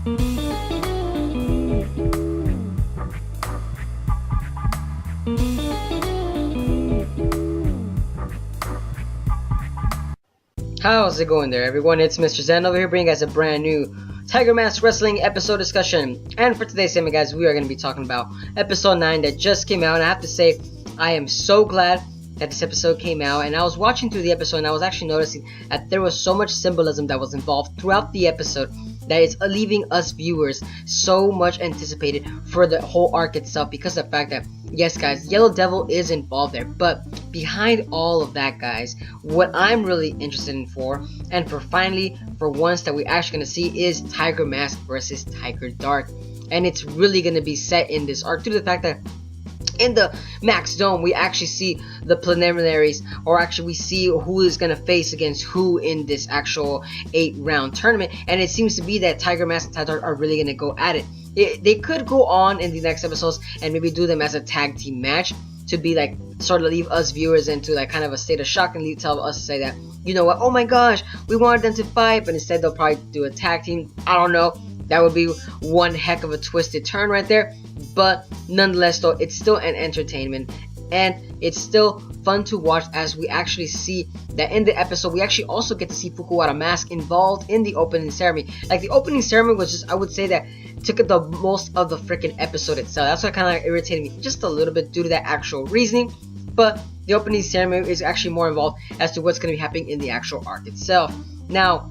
How's it going there, everyone? It's Mr. Zen over here bringing you guys a brand new Tiger Mask Wrestling episode discussion. And for today's segment, guys, we are going to be talking about episode 9 that just came out. And I have to say, I am so glad that this episode came out. And I was watching through the episode and I was actually noticing that there was so much symbolism that was involved throughout the episode that is leaving us viewers so much anticipated for the whole arc itself, because of the fact that, yes guys, Yellow Devil is involved there. But behind all of that, guys, what I'm really interested in for once that we're actually going to see is Tiger Mask versus Tiger Dark. And it's really going to be set in this arc due to the fact that in the Max Dome, we actually see the preliminaries, or actually we see who is going to face against who in this actual 8-round tournament. And it seems to be that Tiger Mask and Tiger Dark are really going to go at it. They could go on in the next episodes and maybe do them as a tag team match to be like, sort of leave us viewers into like kind of a state of shock and tell us to say that, you know what, oh my gosh, we wanted them to fight, but instead they'll probably do a tag team. I don't know. That would be one heck of a twisted turn right there. But nonetheless, though, it's still an entertainment, and it's still fun to watch as we actually see that in the episode we actually also get to see Fukuwara Mask involved in the opening ceremony. Like, the opening ceremony was just, I would say that took the most of the freaking episode itself. That's what kind of irritated me just a little bit due to that actual reasoning. But the opening ceremony is actually more involved as to what's going to be happening in the actual arc itself. Now,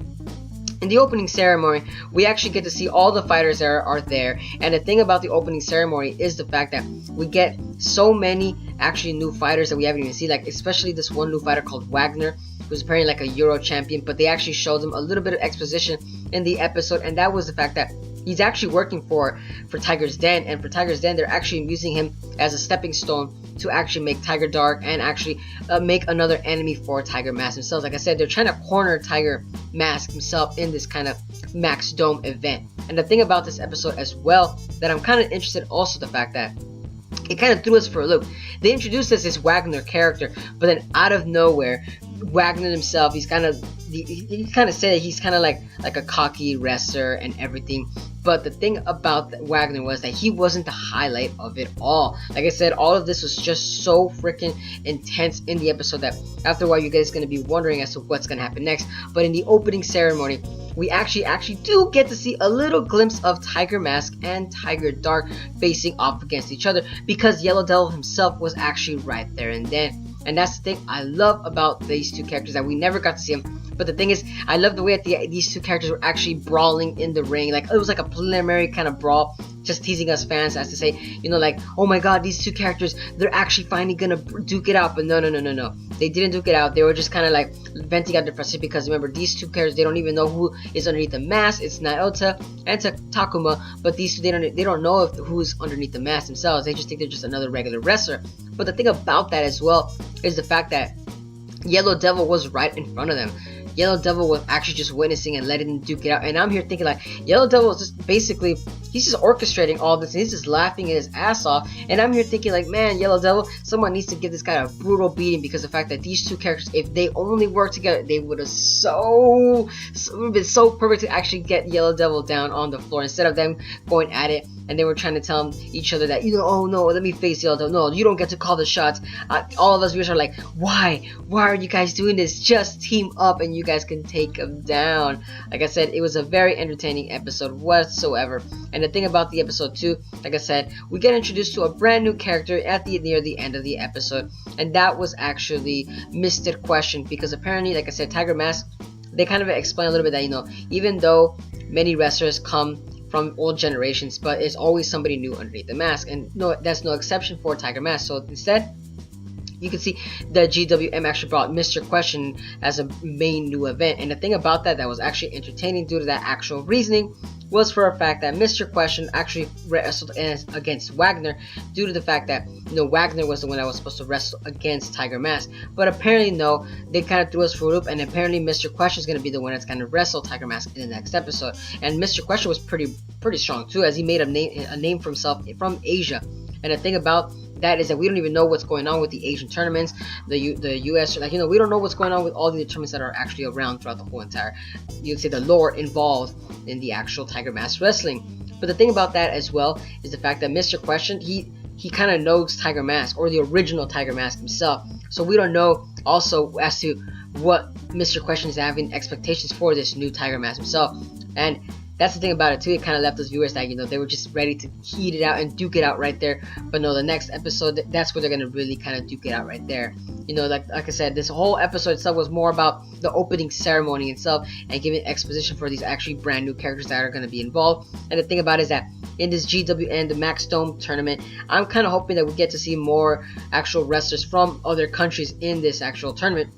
in the opening ceremony, we actually get to see all the fighters that are there. And the thing about the opening ceremony is the fact that we get so many actually new fighters that we haven't even seen. Like, especially this one new fighter called Wagner, who's apparently like a Euro champion. But they actually showed him a little bit of exposition in the episode. And that was the fact that he's actually working for Tiger's Den. And for Tiger's Den, they're actually using him as a stepping stone to actually make Tiger Dark and actually make another enemy for Tiger Mask himself. Like I said, they're trying to corner Tiger Mask himself in this kind of Max Dome event. And the thing about this episode as well that I'm kind of interested also the fact that it kind of threw us for a loop. They introduced us this Wagner character, but then out of nowhere, Wagner himself, he kind of said that he's kind of like a cocky wrestler and everything. But the thing about Wagner was that he wasn't the highlight of it all. Like I said, all of this was just so freaking intense in the episode that after a while you guys are going to be wondering as to what's going to happen next. But in the opening ceremony, we actually do get to see a little glimpse of Tiger Mask and Tiger Dark facing off against each other, because Yellow Devil himself was actually right there and then. And that's the thing I love about these two characters, that we never got to see them. But the thing is, I love the way that these two characters were actually brawling in the ring. Like, it was like a preliminary kind of brawl, just teasing us fans as to say, you know, like, oh my god, these two characters, they're actually finally gonna duke it out. But no. They didn't duke it out. They were just kind of like venting out their frustration, because remember, these two characters, they don't even know who is underneath the mask. It's Naota and Takuma, but these two, they don't know who's underneath the mask themselves. They just think they're just another regular wrestler. But the thing about that as well is the fact that Yellow Devil was right in front of them. Yellow Devil was actually just witnessing and letting them duke it out. And I'm here thinking like, Yellow Devil is just basically, he's just orchestrating all this. And he's just laughing his ass off. And I'm here thinking like, man, Yellow Devil, someone needs to give this guy a brutal beating, because of the fact that these two characters, if they only worked together, they would have been so perfect to actually get Yellow Devil down on the floor, instead of them going at it. And they were trying to tell each other that, you know, oh no, let me face Yellow Devil. No, you don't get to call the shots. All of us viewers are like, why are you guys doing this? Just team up and you guys can take them down. Like I said, it was a very entertaining episode whatsoever. And the thing about the episode too, like I said, we get introduced to a brand new character at near the end of the episode, and that was actually Mr. Question, because apparently, like I said, Tiger Mask, they kind of explain a little bit that, you know, even though many wrestlers come from old generations, but it's always somebody new underneath the mask, and no, that's no exception for Tiger Mask. So instead, you can see the GWM actually brought Mr. Question as a main new event. And the thing about that was actually entertaining due to that actual reasoning was for a fact that Mr. Question actually wrestled against Wagner, due to the fact that, you know, Wagner was the one that was supposed to wrestle against Tiger Mask. But apparently no, they kind of threw us for a loop, and apparently Mr. Question is going to be the one that's going to wrestle Tiger Mask in the next episode. And Mr. Question was pretty strong too, as he made a name for himself from Asia. And the thing about that is that we don't even know what's going on with the Asian tournaments, the US, like, we don't know what's going on with all the tournaments that are actually around throughout the whole entire, you'd say, the lore involved in the actual Tiger Mask Wrestling. But the thing about that as well is the fact that Mr. Question, he kind of knows Tiger Mask, or the original Tiger Mask himself. So we don't know also as to what Mr. Question is having expectations for this new Tiger Mask himself. And that's the thing about it too. It kind of left those viewers that, they were just ready to heat it out and duke it out right there. But no, the next episode, that's where they're gonna really kind of duke it out right there. Like I said, this whole episode itself was more about the opening ceremony itself and giving exposition for these actually brand new characters that are gonna be involved. And the thing about it is that in this GWN, the Max Dome tournament, I'm kind of hoping that we get to see more actual wrestlers from other countries in this actual tournament.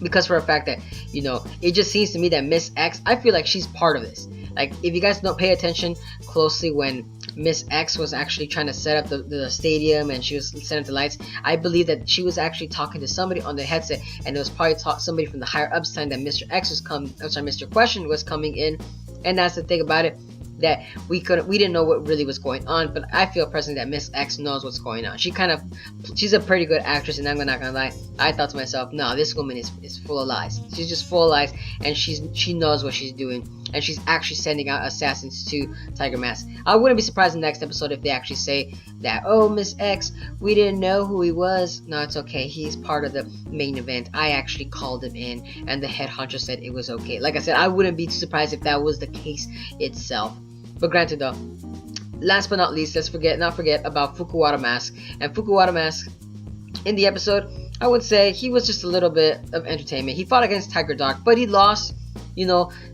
Because for a fact that, it just seems to me that Miss X, I feel like she's part of this. Like, if you guys don't pay attention closely when Miss X was actually trying to set up the stadium and she was setting up the lights, I believe that she was actually talking to somebody on the headset, and it was probably somebody from the higher ups saying that Mr. Question was coming in. And that's the thing about it, that we didn't know what really was going on. But I feel personally that Miss X knows what's going on. She's a pretty good actress, and I'm not gonna lie, I thought to myself, no, this woman is full of lies. She's just full of lies, and she knows what she's doing, and she's actually sending out assassins to Tiger Mask. I wouldn't be surprised in the next episode if they actually say that, oh, Miss X, we didn't know who he was. No, it's okay, he's part of the main event. I actually called him in, and the head honcho said it was okay. Like I said, I wouldn't be too surprised if that was the case itself. But granted though, last but not least, let's not forget about Fukuwara Mask. And Fukuwara Mask, in the episode, I would say he was just a little bit of entertainment. He fought against Tiger Dark, but he lost,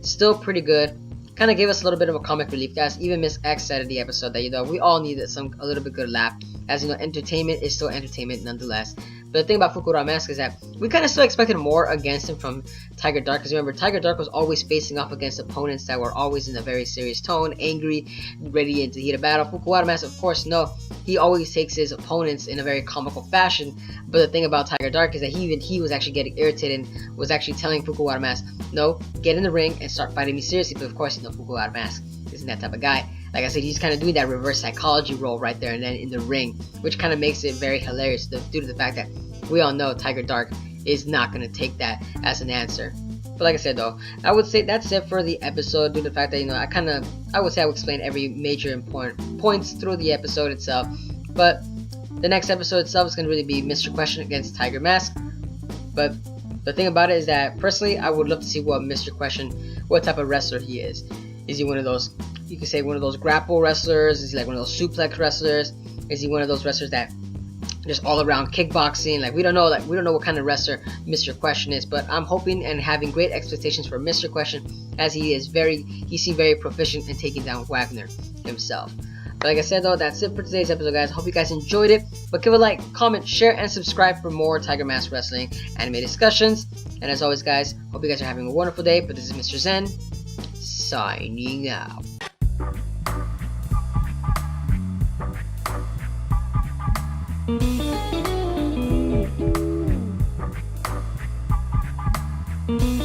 still pretty good. Kind of gave us a little bit of a comic relief, guys. Even Miss X said in the episode that, we all needed a little bit good laugh. As entertainment is still entertainment nonetheless. But the thing about Fukuwara Mask is that we kind of still expected more against him from Tiger Dark. Because remember, Tiger Dark was always facing off against opponents that were always in a very serious tone, angry, ready to heat a battle. Fukuwara Mask, of course, no. He always takes his opponents in a very comical fashion. But the thing about Tiger Dark is that he was actually getting irritated and was actually telling Fukuwara Mask, no, get in the ring and start fighting me seriously. But of course, Fukuwara Mask isn't that type of guy. Like I said, he's kind of doing that reverse psychology role right there and then in the ring, which kind of makes it very hilarious due to the fact that we all know Tiger Dark is not going to take that as an answer. But like I said though, I would say that's it for the episode due to the fact that, I would say I would explain every major important points through the episode itself. But the next episode itself is going to really be Mr. Question against Tiger Mask. But the thing about it is that, personally, I would love to see what Mr. Question, what type of wrestler he is. Is he one of those, you could say one of those grapple wrestlers? Is he like one of those suplex wrestlers? Is he one of those wrestlers that just all around kickboxing? Like, we don't know what kind of wrestler Mr. Question is, but I'm hoping and having great expectations for Mr. Question, as he seemed very proficient in taking down Wagner himself. But like I said though, that's it for today's episode, guys. Hope you guys enjoyed it. But give a like, comment, share, and subscribe for more Tiger Mask Wrestling anime discussions. And as always, guys, hope you guys are having a wonderful day. But this is Mr. Zen, signing out. Thank you.